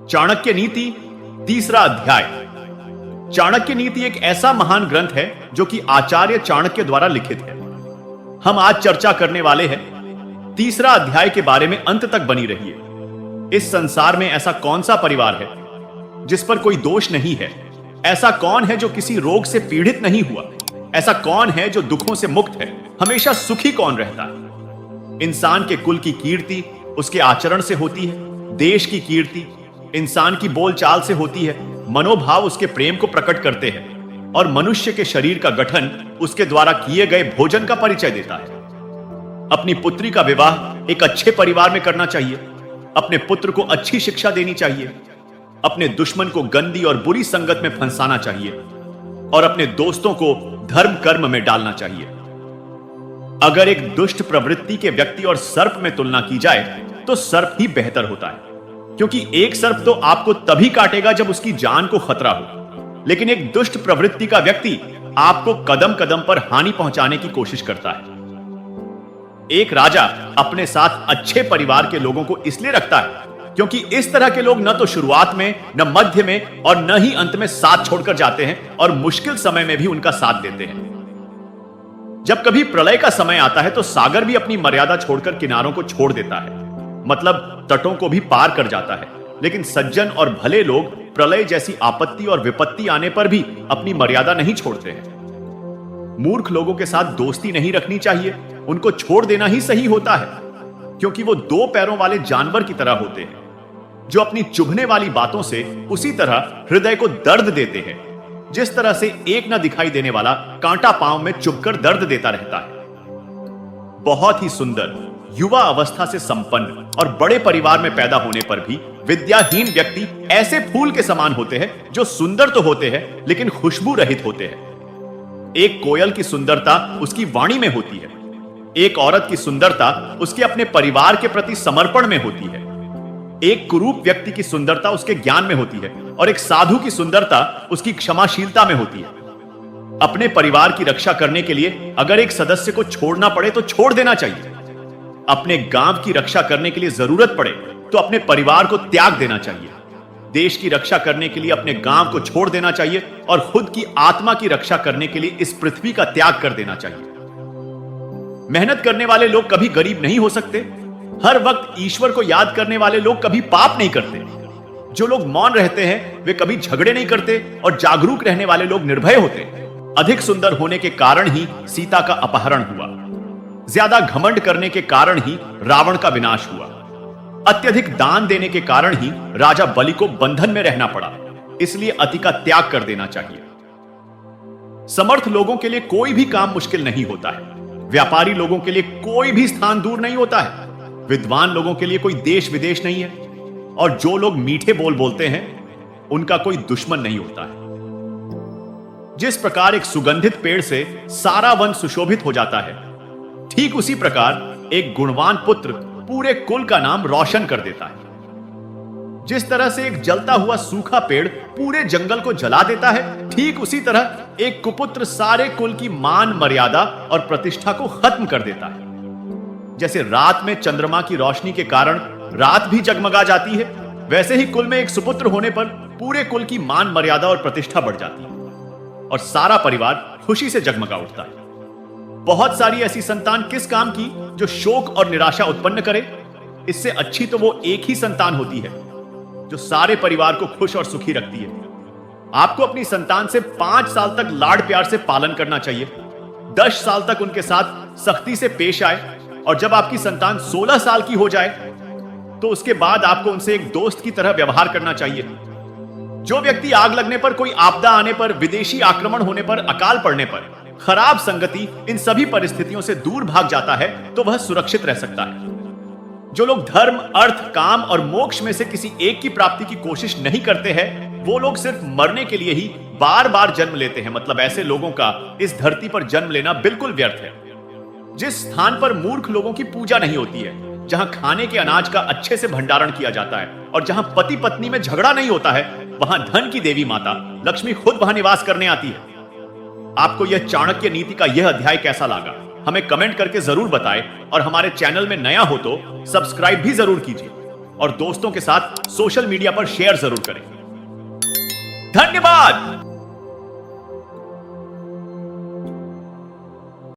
चाणक्य नीति तीसरा अध्याय। चाणक्य नीति एक ऐसा महान ग्रंथ है जो कि आचार्य चाणक्य द्वारा लिखित है। हम आज चर्चा करने वाले हैं तीसरा अध्याय के बारे में। अंत तक बनी रहिए। इस संसार में ऐसा कौन सा परिवार है जिस पर कोई दोष नहीं है? ऐसा कौन है जो किसी रोग से पीड़ित नहीं हुआ? ऐसा कौन है जो दुखों से मुक्त है? हमेशा सुखी कौन रहता है? इंसान के कुल की कीर्ति उसके आचरण से होती है। देश की कीर्ति इंसान की बोलचाल से होती है। मनोभाव उसके प्रेम को प्रकट करते हैं और मनुष्य के शरीर का गठन उसके द्वारा किए गए भोजन का परिचय देता है। अपनी पुत्री का विवाह एक अच्छे परिवार में करना चाहिए। अपने पुत्र को अच्छी शिक्षा देनी चाहिए। अपने दुश्मन को गंदी और बुरी संगत में फंसाना चाहिए और अपने दोस्तों को धर्म कर्म में डालना चाहिए। अगर एक दुष्ट प्रवृत्ति के व्यक्ति और सर्प में तुलना की जाए तो सर्प ही बेहतर होता है, क्योंकि एक सर्प तो आपको तभी काटेगा जब उसकी जान को खतरा हो, लेकिन एक दुष्ट प्रवृत्ति का व्यक्ति आपको कदम कदम पर हानि पहुंचाने की कोशिश करता है। एक राजा अपने साथ अच्छे परिवार के लोगों को इसलिए रखता है क्योंकि इस तरह के लोग न तो शुरुआत में, न मध्य में और न ही अंत में साथ छोड़कर जाते हैं और मुश्किल समय में भी उनका साथ देते हैं। जब कभी प्रलय का समय आता है तो सागर भी अपनी मर्यादा छोड़कर किनारों को छोड़ देता है, मतलब तटों को भी पार कर जाता है। लेकिन सज्जन और भले लोग प्रलय जैसी आपत्ति और विपत्ति आने पर भी अपनी मर्यादा नहीं छोड़ते हैं। मूर्ख लोगों के साथ दोस्ती नहीं रखनी चाहिए, उनको छोड़ देना ही सही होता है, क्योंकि वो दो पैरों वाले जानवर की तरह होते हैं जो अपनी चुभने वाली बातों से उसी तरह हृदय को दर्द देते हैं जिस तरह से एक न दिखाई देने वाला कांटा पांव में चुभकर दर्द देता रहता है। बहुत ही सुंदर युवा अवस्था से संपन्न और बड़े परिवार में पैदा होने पर भी विद्याहीन व्यक्ति ऐसे फूल के समान होते हैं जो सुंदर तो होते हैं लेकिन खुशबू रहित होते हैं। एक कोयल की सुंदरता उसकी वाणी में होती है। एक औरत की सुंदरता उसके अपने परिवार के प्रति समर्पण में होती है। एक कुरूप व्यक्ति की सुंदरता उसके ज्ञान में होती है और एक साधु की सुंदरता उसकी क्षमाशीलता में होती है। अपने परिवार की रक्षा करने के लिए अगर एक सदस्य को छोड़ना पड़े तो छोड़ देना चाहिए। अपने गांव की रक्षा करने के लिए जरूरत पड़े तो अपने परिवार को त्याग देना चाहिए। देश की रक्षा करने के लिए अपने गांव को छोड़ देना चाहिए और खुद की आत्मा की रक्षा करने के लिए इस पृथ्वी का त्याग कर देना चाहिए। मेहनत करने वाले लोग कभी गरीब नहीं हो सकते। हर वक्त ईश्वर को याद करने वाले लोग कभी पाप नहीं करते। जो लोग मौन रहते हैं वे कभी झगड़े नहीं करते और जागरूक रहने वाले लोग निर्भय होते। अधिक सुंदर होने के कारण ही सीता का अपहरण हुआ। ज्यादा घमंड करने के कारण ही रावण का विनाश हुआ। अत्यधिक दान देने के कारण ही राजा बलि को बंधन में रहना पड़ा। इसलिए अति का त्याग कर देना चाहिए। समर्थ लोगों के लिए कोई भी काम मुश्किल नहीं होता है। व्यापारी लोगों के लिए कोई भी स्थान दूर नहीं होता है। विद्वान लोगों के लिए कोई देश विदेश नहीं है और जो लोग मीठे बोल बोलते हैं उनका कोई दुश्मन नहीं होता है। जिस प्रकार एक सुगंधित पेड़ से सारा वन सुशोभित हो जाता है, ठीक उसी प्रकार एक गुणवान पुत्र पूरे कुल का नाम रोशन कर देता है। जिस तरह से एक जलता हुआ सूखा पेड़ पूरे जंगल को जला देता है, ठीक उसी तरह एक कुपुत्र सारे कुल की मान मर्यादा और प्रतिष्ठा को खत्म कर देता है। जैसे रात में चंद्रमा की रोशनी के कारण रात भी जगमगा जाती है, वैसे ही कुल में एक सुपुत्र होने पर पूरे कुल की मान मर्यादा और प्रतिष्ठा बढ़ जाती है और सारा परिवार खुशी से जगमगा उठता है। बहुत सारी ऐसी संतान किस काम की जो शोक और निराशा उत्पन्न करे? इससे अच्छी तो वो एक ही संतान होती है जो सारे परिवार को खुश और सुखी रखती है। आपको अपनी संतान से 5 साल तक लाड प्यार से पालन करना चाहिए। 10 साल तक उनके साथ सख्ती से पेश आए और जब आपकी संतान 16 साल की हो जाए तो उसके बाद आपको उनसे एक दोस्त की तरह व्यवहार करना चाहिए। जो व्यक्ति आग लगने पर, कोई आपदा आने पर, विदेशी आक्रमण होने पर, अकाल पड़ने पर, खराब संगति, इन सभी परिस्थितियों से दूर भाग जाता है तो वह सुरक्षित रह सकता है। जो लोग धर्म, अर्थ, काम और मोक्ष में से किसी एक की प्राप्ति की कोशिश नहीं करते हैं, वो लोग सिर्फ मरने के लिए ही बार बार जन्म लेते हैं। मतलब ऐसे लोगों का इस धरती पर जन्म लेना बिल्कुल व्यर्थ है। जिस स्थान पर मूर्ख लोगों की पूजा नहीं होती है, जहां खाने के अनाज का अच्छे से भंडारण किया जाता है और जहां पति पत्नी में झगड़ा नहीं होता है, वहां धन की देवी माता लक्ष्मी खुद वहां निवास करने आती है। आपको यह चाणक्य नीति का यह अध्याय कैसा लगा? हमें कमेंट करके जरूर बताएं और हमारे चैनल में नया हो तो सब्सक्राइब भी जरूर कीजिए। और दोस्तों के साथ सोशल मीडिया पर शेयर जरूर करें। धन्यवाद।